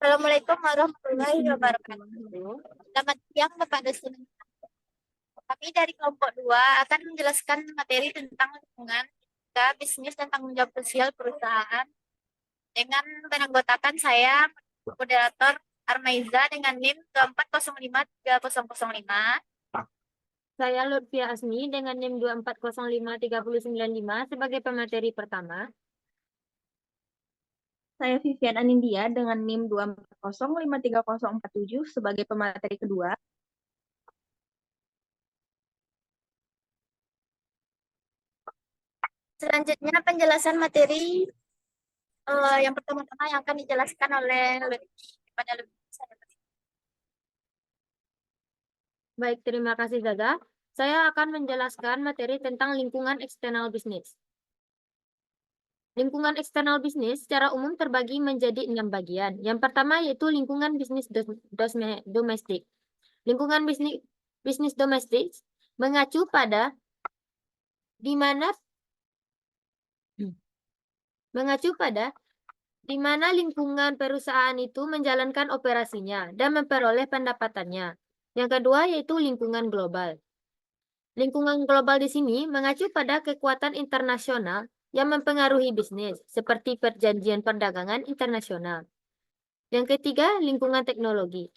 Assalamualaikum warahmatullahi wabarakatuh. Selamat siang Bapak dosen. Kami dari kelompok 2 akan menjelaskan materi tentang lingkungan etika, bisnis dan tanggung jawab sosial perusahaan dengan menganggotakan saya, moderator Armaiza dengan NIM 24053005. Saya Lutfia Asmi dengan NIM 24053095 sebagai pemateri pertama. Saya Vivian Anindya dengan NIM 24053047 sebagai pemateri kedua. Selanjutnya penjelasan materi yang pertama-tama yang akan dijelaskan oleh Lutfi pada Lutfi. Baik, terima kasih Zaza. Saya akan menjelaskan materi tentang lingkungan eksternal bisnis. Lingkungan eksternal bisnis secara umum terbagi menjadi 6 bagian. Yang pertama yaitu lingkungan bisnis domestik. Lingkungan bisnis domestik mengacu pada di mana lingkungan perusahaan itu menjalankan operasinya dan memperoleh pendapatannya. Yang kedua yaitu lingkungan global. Lingkungan global di sini mengacu pada kekuatan internasional yang mempengaruhi bisnis, seperti perjanjian perdagangan internasional. Yang ketiga, lingkungan teknologi.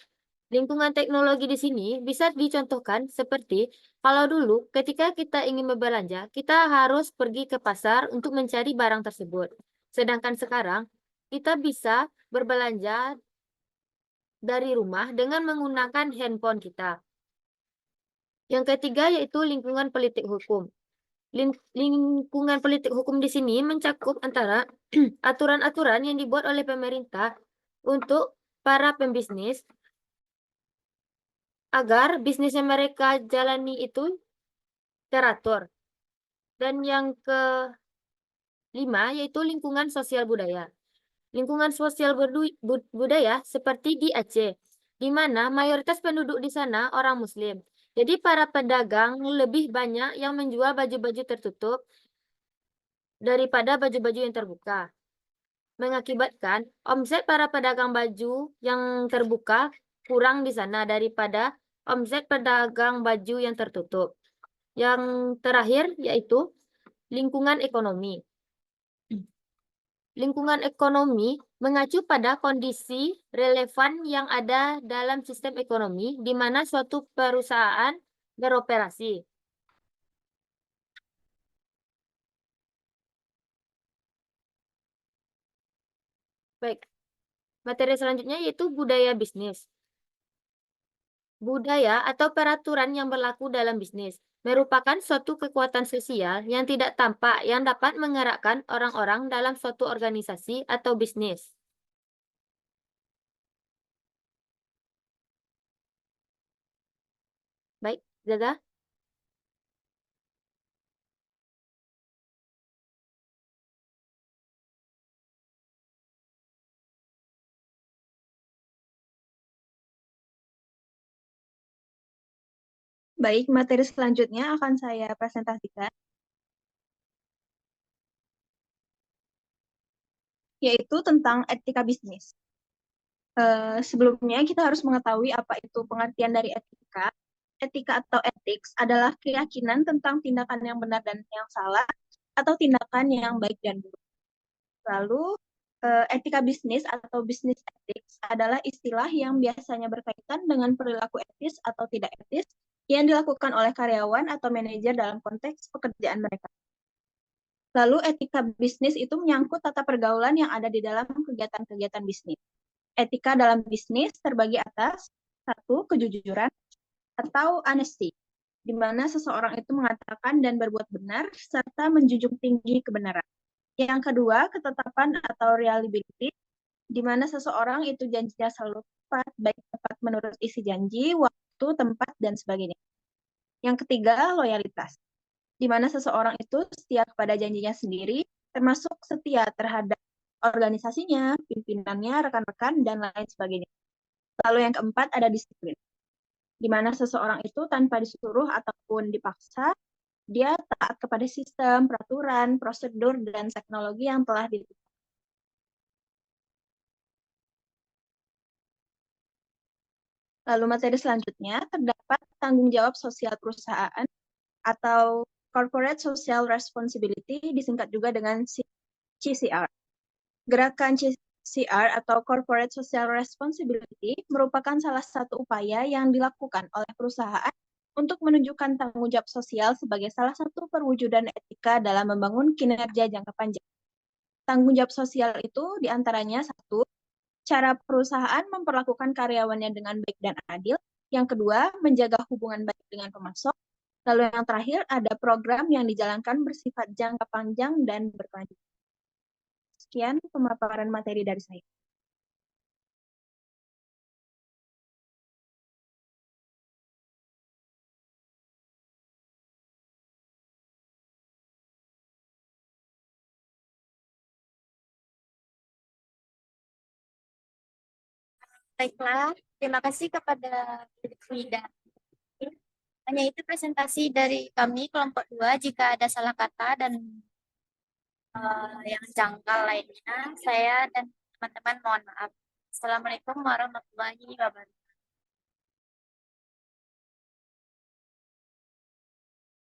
Lingkungan teknologi di sini bisa dicontohkan seperti kalau dulu ketika kita ingin berbelanja, kita harus pergi ke pasar untuk mencari barang tersebut. Sedangkan sekarang, kita bisa berbelanja dari rumah dengan menggunakan handphone kita. Yang ketiga yaitu lingkungan politik hukum. Lingkungan politik hukum di sini mencakup antara aturan-aturan yang dibuat oleh pemerintah untuk para pembisnis agar bisnis yang mereka jalani itu teratur. Dan yang kelima yaitu lingkungan sosial budaya. Lingkungan sosial budaya seperti di Aceh, di mana mayoritas penduduk di sana orang Muslim. Jadi para pedagang lebih banyak yang menjual baju-baju tertutup daripada baju-baju yang terbuka. Mengakibatkan omset para pedagang baju yang terbuka kurang di sana daripada omset pedagang baju yang tertutup. Yang terakhir yaitu lingkungan ekonomi. Lingkungan ekonomi mengacu pada kondisi relevan yang ada dalam sistem ekonomi di mana suatu perusahaan beroperasi. Baik, materi selanjutnya yaitu budaya bisnis. Budaya atau peraturan yang berlaku dalam bisnis merupakan suatu kekuatan sosial yang tidak tampak yang dapat menggerakkan orang-orang dalam suatu organisasi atau bisnis. Baik, Zaza. Baik, materi selanjutnya akan saya presentasikan, yaitu tentang etika bisnis. Sebelumnya kita harus mengetahui apa itu pengertian dari etika. Etika atau ethics adalah keyakinan tentang tindakan yang benar dan yang salah, atau tindakan yang baik dan buruk. Lalu, etika bisnis atau business ethics adalah istilah yang biasanya berkaitan dengan perilaku etis atau tidak etis yang dilakukan oleh karyawan atau manajer dalam konteks pekerjaan mereka. Lalu etika bisnis itu menyangkut tata pergaulan yang ada di dalam kegiatan-kegiatan bisnis. Etika dalam bisnis terbagi atas 1. Kejujuran atau honesty, di mana seseorang itu mengatakan dan berbuat benar serta menjunjung tinggi kebenaran. Yang kedua, ketetapan atau reliability, di mana seseorang itu janjinya selalu tepat, baik tepat menurut isi janji, waktu, tempat, dan sebagainya. Yang ketiga, loyalitas, di mana seseorang itu setia kepada janjinya sendiri, termasuk setia terhadap organisasinya, pimpinannya, rekan-rekan, dan lain sebagainya. Lalu yang keempat ada disiplin, di mana seseorang itu tanpa disuruh ataupun dipaksa, dia taat kepada sistem, peraturan, prosedur, dan teknologi yang telah ditentukan. Lalu materi selanjutnya terdapat tanggung jawab sosial perusahaan atau Corporate Social Responsibility, disingkat juga dengan CCR. Gerakan CCR atau Corporate Social Responsibility merupakan salah satu upaya yang dilakukan oleh perusahaan untuk menunjukkan tanggung jawab sosial sebagai salah satu perwujudan etika dalam membangun kinerja jangka panjang. Tanggung jawab sosial itu diantaranya satu, cara perusahaan memperlakukan karyawannya dengan baik dan adil. Yang kedua, menjaga hubungan baik dengan pemasok. Lalu yang terakhir, ada program yang dijalankan bersifat jangka panjang dan berkelanjutan. Sekian pemaparan materi dari saya. Baiklah, terima kasih kepada Bu Frida. Hanya itu presentasi dari kami kelompok 2. Jika ada salah kata dan yang janggal lainnya, saya dan teman-teman mohon maaf. Assalamualaikum warahmatullahi wabarakatuh.